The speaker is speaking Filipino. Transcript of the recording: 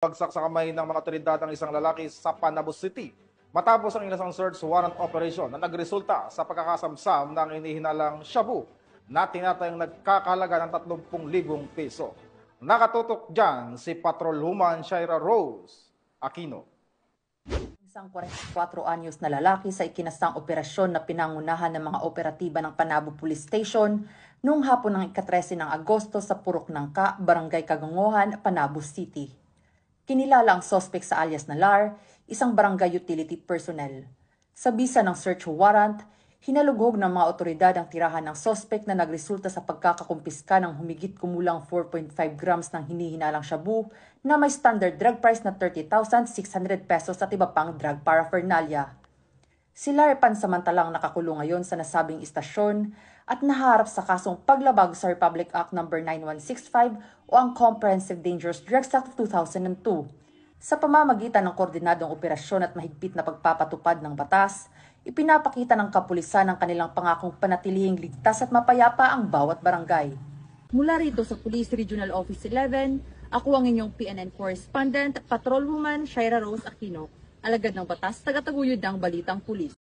Bagsak sa kamay ng mga otoridad ang isang lalaki sa Panabo City matapos ang isang search warrant operation na nagresulta sa pagkakasamsam ng inihinalang shabu na tinatayang nagkakahalaga ng 30,000 piso. Nakatutok dyan si Patrolwoman Shaira Rose Aquino. Isang 44 anyos na lalaki sa ikinasang operasyon na pinangunahan ng mga operatiba ng Panabo Police Station noong hapon ng ika-13 ng Agosto sa Purok Nangka, Barangay Kagangohan, Panabo City. Kinilala ang suspect sa alias na Lar, isang barangay utility personnel. Sa bisa ng search warrant, hinalughog ng mga otoridad ang tirahan ng suspect na nagresulta sa pagkakakumpiska ng humigit kumulang 4.5 grams ng hinihinalang shabu na may standard drug price na 30,600 pesos at iba pang drug paraphernalia. Si Lar pansamantalang nakakulong ngayon sa nasabing istasyon at naharap sa kasong paglabag sa Republic Act No. 9165 o ang Comprehensive Dangerous Drugs Act of 2002. Sa pamamagitan ng koordinadong operasyon at mahigpit na pagpapatupad ng batas, ipinapakita ng kapulisan ang kanilang pangakong panatilihing ligtas at mapayapa ang bawat barangay. Mula rito sa Police Regional Office 11, ako ang inyong PNN correspondent, Patrolwoman Shaira Rose Aquino, alagad ng batas, tagataguyod ng Balitang Pulis.